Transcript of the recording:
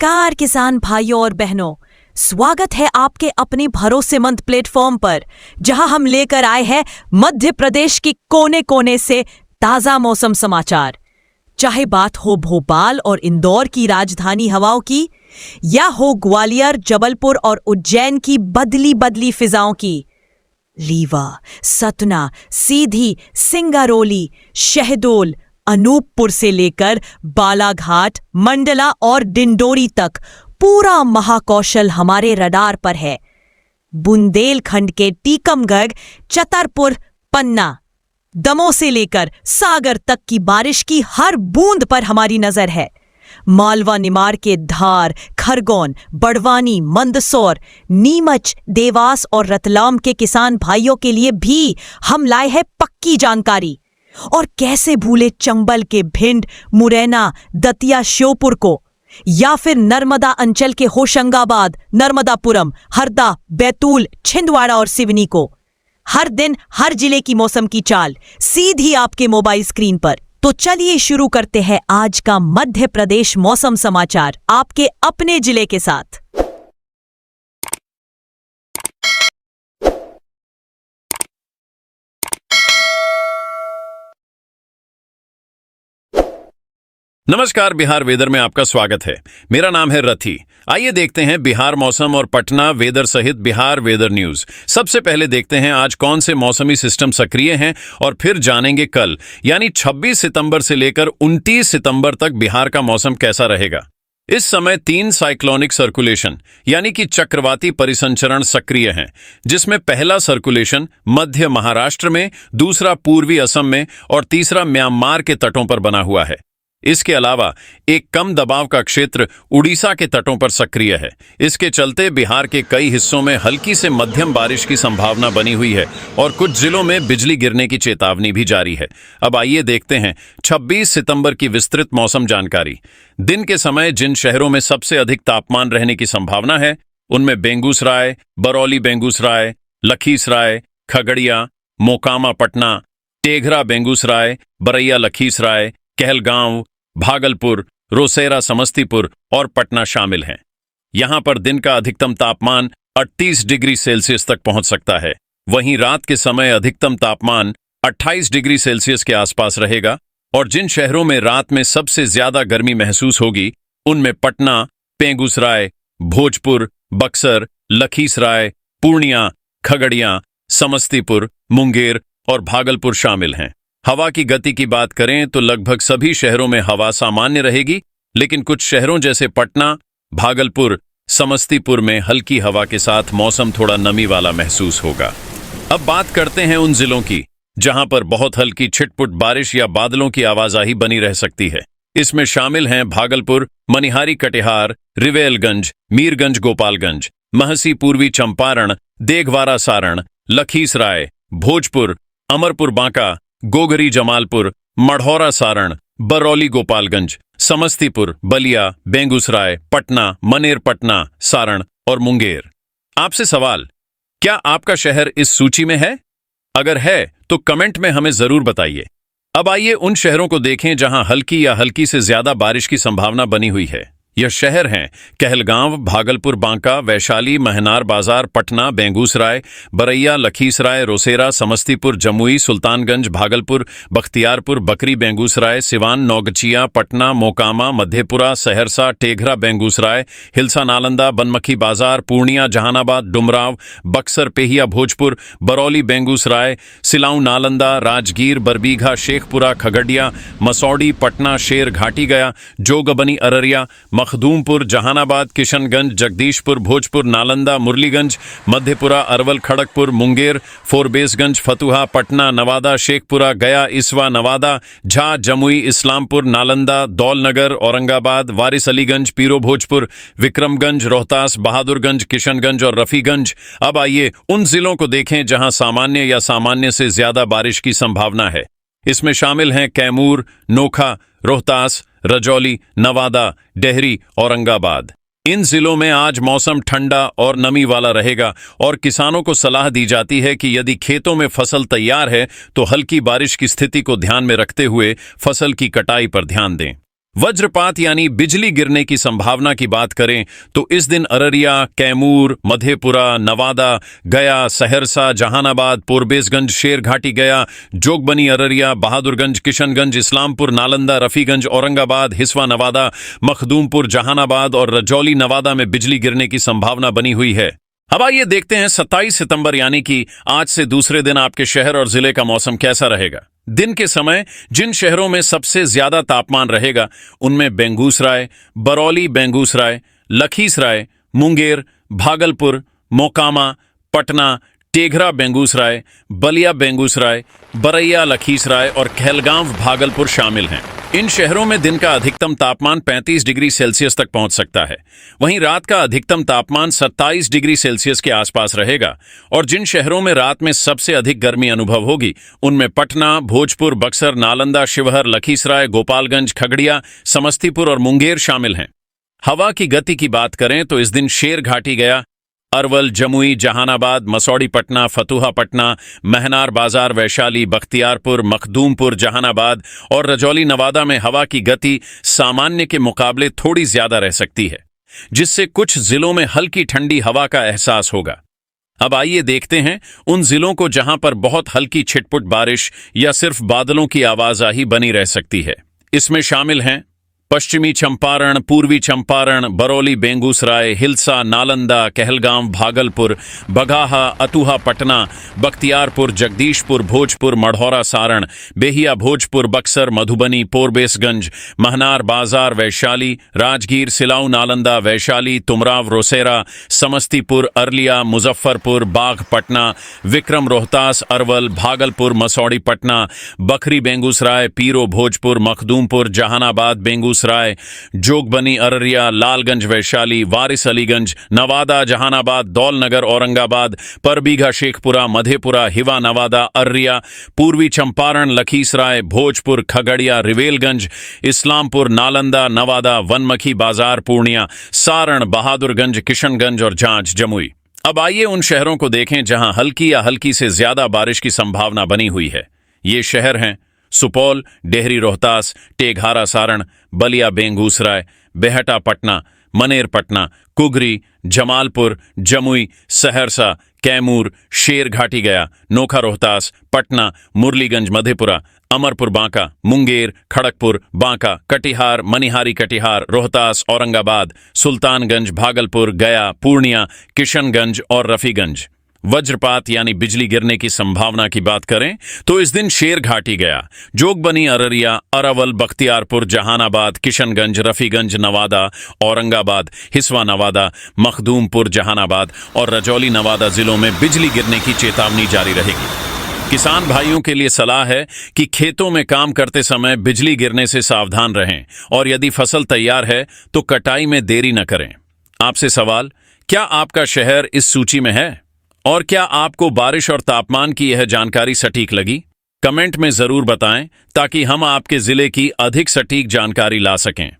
नमस्कार किसान भाइयों और बहनों, स्वागत है आपके अपने भरोसेमंद प्लेटफॉर्म पर, जहां हम लेकर आए हैं मध्य प्रदेश की कोने कोने से ताजा मौसम समाचार। चाहे बात हो भोपाल और इंदौर की राजधानी हवाओं की, या हो ग्वालियर, जबलपुर और उज्जैन की बदली बदली फिजाओं की, रीवा, सतना, सीधी, सिंगरौली, शहडोल, अनूपपुर से लेकर बालाघाट, मंडला और डिंडोरी तक पूरा महाकौशल हमारे रडार पर है। बुंदेलखंड के टीकमगढ़, छतरपुर, पन्ना, दमोह से लेकर सागर तक की बारिश की हर बूंद पर हमारी नजर है। मालवा निमाड़ के धार, खरगोन, बड़वानी, मंदसौर, नीमच, देवास और रतलाम के किसान भाइयों के लिए भी हम लाए हैं पक्की जानकारी। और कैसे भूले चंबल के भिंड, मुरैना, दतिया, श्योपुर को, या फिर नर्मदा अंचल के होशंगाबाद, नर्मदापुरम, हरदा, बैतूल, छिंदवाड़ा और सिवनी को। हर दिन हर जिले की मौसम की चाल सीधी आपके मोबाइल स्क्रीन पर। तो चलिए शुरू करते हैं आज का मध्य प्रदेश मौसम समाचार आपके अपने जिले के साथ। नमस्कार, बिहार वेदर में आपका स्वागत है। मेरा नाम है रथी। आइए देखते हैं बिहार मौसम और पटना वेदर सहित बिहार वेदर न्यूज। सबसे पहले देखते हैं आज कौन से मौसमी सिस्टम सक्रिय हैं और फिर जानेंगे कल यानी 26 सितंबर से लेकर 29 सितंबर तक बिहार का मौसम कैसा रहेगा। इस समय 3 साइक्लोनिक सर्कुलेशन यानी कि चक्रवाती परिसंचरण सक्रिय हैं, जिसमें पहला सर्कुलेशन मध्य महाराष्ट्र में, दूसरा पूर्वी असम में और तीसरा म्यांमार के तटों पर बना हुआ है। इसके अलावा एक कम दबाव का क्षेत्र उड़ीसा के तटों पर सक्रिय है। इसके चलते बिहार के कई हिस्सों में हल्की से मध्यम बारिश की संभावना बनी हुई है और कुछ जिलों में बिजली गिरने की चेतावनी भी जारी है। अब आइए देखते हैं 26 सितंबर की विस्तृत मौसम जानकारी। दिन के समय जिन शहरों में सबसे अधिक तापमान रहने की संभावना है उनमें बेगूसराय, बरौली बेगूसराय, लखीसराय, खगड़िया, मोकामा पटना, टेघरा बेगूसराय, बरैया लखीसराय, कहलगांव, भागलपुर, रोसेरा समस्तीपुर और पटना शामिल हैं। यहां पर दिन का अधिकतम तापमान 38 डिग्री सेल्सियस तक पहुंच सकता है। वहीं रात के समय अधिकतम तापमान 28 डिग्री सेल्सियस के आसपास रहेगा। और जिन शहरों में रात में सबसे ज्यादा गर्मी महसूस होगी उनमें पटना, बेगूसराय, भोजपुर, बक्सर, लखीसराय, पूर्णिया, खगड़िया, समस्तीपुर, मुंगेर और भागलपुर शामिल हैं। हवा की गति की बात करें तो लगभग सभी शहरों में हवा सामान्य रहेगी, लेकिन कुछ शहरों जैसे पटना, भागलपुर, समस्तीपुर में हल्की हवा के साथ मौसम थोड़ा नमी वाला महसूस होगा। अब बात करते हैं उन जिलों की जहां पर बहुत हल्की छिटपुट बारिश या बादलों की आवाजाही बनी रह सकती है। इसमें शामिल हैं भागलपुर, मनिहारी कटिहार, रिवेलगंज, मीरगंज गोपालगंज, महसी पूर्वी चंपारण, देगवारा सारण, लखीसराय, भोजपुर, अमरपुर बांका, गोगरी जमालपुर, मढ़ौरा सारण, बरौली गोपालगंज, समस्तीपुर, बलिया, बेगूसराय, पटना, मनेर पटना, सारण और मुंगेर। आपसे सवाल, क्या आपका शहर इस सूची में है? अगर है तो कमेंट में हमें जरूर बताइए। अब आइए उन शहरों को देखें जहां हल्की या हल्की से ज्यादा बारिश की संभावना बनी हुई है। यह शहर हैं कहलगांव, भागलपुर बांका, वैशाली, महनार बाजार, पटना, बेगूसराय, बरैया, लखीसराय, रोसेरा, समस्तीपुर, जमुई, सुल्तानगंज, भागलपुर, बख्तियारपुर, बकरी बेगूसराय, सिवान, नौगचिया, पटना, मोकामा, मधेपुरा, सहरसा, टेघरा बेगूसराय, हिलसा नालंदा, बनमखी बाजार, पूर्णिया, जहानाबाद, डुमराव, बक्सर, पेहिया, भोजपुर, बरौली बेगूसराय, सिलाऊ नालंदा, राजगीर, बरबीघा, शेखपुरा, खगड़िया, मसौड़ी, पटना, शेर घाटी गया, जोगबनी, अररिया, मखदूमपुर, जहानाबाद, किशनगंज, जगदीशपुर, भोजपुर, नालंदा, मुरलीगंज, मधेपुरा, अरवल, खड़गपुर, मुंगेर, फोरबेसगंज, फतुहा, पटना, नवादा, शेखपुरा, गया, इसवा, नवादा, झा, जमुई, इस्लामपुर, नालंदा, दौलनगर, औरंगाबाद, वारिस अलीगंज, पीरो भोजपुर, विक्रमगंज, रोहतास, बहादुरगंज, किशनगंज और रफीगंज। अब आइए उन जिलों को देखें जहां सामान्य या सामान्य से ज्यादा बारिश की संभावना है। इसमें शामिल हैं कैमूर, नोखा, रोहतास, रजौली, नवादा, डेहरी, औरंगाबाद। इन जिलों में आज मौसम ठंडा और नमी वाला रहेगा और किसानों को सलाह दी जाती है कि यदि खेतों में फसल तैयार है तो हल्की बारिश की स्थिति को ध्यान में रखते हुए फसल की कटाई पर ध्यान दें। वज्रपात यानी बिजली गिरने की संभावना की बात करें तो इस दिन अररिया, कैमूर, मधेपुरा, नवादा, गया, सहरसा, जहानाबाद, पोरबेसगंज, शेरघाटी गया, जोगबनी अररिया, बहादुरगंज, किशनगंज, इस्लामपुर, नालंदा, रफीगंज, औरंगाबाद, हिस्वा नवादा, मखदूमपुर, जहानाबाद और रजौली नवादा में बिजली गिरने की संभावना बनी हुई है। अब आइए देखते हैं 27 सितंबर यानी कि आज से दूसरे दिन आपके शहर और जिले का मौसम कैसा रहेगा। दिन के समय जिन शहरों में सबसे ज्यादा तापमान रहेगा उनमें बेंगूसराय, बरौली बेंगूसराय, लखीसराय, मुंगेर, भागलपुर, मोकामा, पटना, टेघरा बेंगूसराय, बलिया बेंगूसराय, बरैया लखीसराय और कहलगांव भागलपुर शामिल हैं। इन शहरों में दिन का अधिकतम तापमान 35 डिग्री सेल्सियस तक पहुंच सकता है। वहीं रात का अधिकतम तापमान 27 डिग्री सेल्सियस के आसपास रहेगा। और जिन शहरों में रात में सबसे अधिक गर्मी अनुभव होगी उनमें पटना, भोजपुर, बक्सर, नालंदा, शिवहर, लखीसराय, गोपालगंज, खगड़िया, समस्तीपुर और मुंगेर शामिल हैं। हवा की गति की बात करें तो इस दिन शेरघाटी गया, अरवल, जमुई, जहानाबाद, मसौड़ी पटना, फतुहा पटना, महनार बाजार, वैशाली, बख्तियारपुर, मखदूमपुर, जहानाबाद और रजौली नवादा में हवा की गति सामान्य के मुकाबले थोड़ी ज्यादा रह सकती है, जिससे कुछ जिलों में हल्की ठंडी हवा का एहसास होगा। अब आइए देखते हैं उन जिलों को जहां पर बहुत हल्की छिटपुट बारिश या सिर्फ बादलों की आवाजाही बनी रह सकती है। इसमें शामिल हैं पश्चिमी चंपारण, पूर्वी चंपारण, बरौली बेंगूसराय, हिल्सा, नालंदा, कहलगांव, भागलपुर, बगाहा, अतुहा पटना, बख्तियारपुर, जगदीशपुर, भोजपुर, मढ़ौरा सारण, बेहिया भोजपुर, बक्सर, मधुबनी, पोरबेसगंज, महनार बाजार, वैशाली, राजगीर, सिलाऊ नालंदा, वैशाली, तुमराव रोसेरा, समस्तीपुर, अरलिया, मुजफ्फरपुर, बाघ पटना, विक्रम रोहतास, अरवल, भागलपुर, मसौड़ी पटना, बखरी बेंगूसराय, पीरो भोजपुर, मखदूमपुर, जहानाबाद बेंगूसराय, जोगबनी अररिया, लालगंज वैशाली, वारिस अलीगंज, नवादा, जहानाबाद, दौलनगर औरंगाबाद, परबीघा शेखपुरा, मधेपुरा, हिवा नवादा, अररिया, पूर्वी चंपारण, लखीसराय, भोजपुर, खगड़िया, रिवेलगंज, इस्लामपुर, नालंदा, नवादा, वनमखी बाजार, पूर्णिया, सारण, बहादुरगंज, किशनगंज और जांच, जमुई। अब आइए उन शहरों को देखें जहां हल्की या हल्की से ज्यादा बारिश की संभावना बनी हुई है। ये शहर हैं सुपौल, डेहरी रोहतास, टेघारा सारण, बलिया बेंगूसराय, बेहटा पटना, मनेर पटना, कुगरी, जमालपुर, जमुई, सहरसा, कैमूर, शेरघाटी गया, नोखा रोहतास, पटना, मुरलीगंज मधेपुरा, अमरपुर बांका, मुंगेर, खड़गपुर, बांका, कटिहार, मनिहारी कटिहार, रोहतास, औरंगाबाद, सुल्तानगंज, भागलपुर, गया, पूर्णिया, किशनगंज और रफीगंज। वज्रपात यानी बिजली गिरने की संभावना की बात करें तो इस दिन शेरघाटी गया, जोगबनी अररिया, अरवल, बख्तियारपुर, जहानाबाद, किशनगंज, रफीगंज, नवादा, औरंगाबाद, हिस्वा नवादा, मखदूमपुर, जहानाबाद और रजौली नवादा जिलों में बिजली गिरने की चेतावनी जारी रहेगी। किसान भाइयों के लिए सलाह है कि खेतों में काम करते समय बिजली गिरने से सावधान रहें और यदि फसल तैयार है तो कटाई में देरी न करें। आपसे सवाल, क्या आपका शहर इस सूची में है? और क्या आपको बारिश और तापमान की यह जानकारी सटीक लगी? कमेंट में जरूर बताएं ताकि हम आपके जिले की अधिक सटीक जानकारी ला सकें।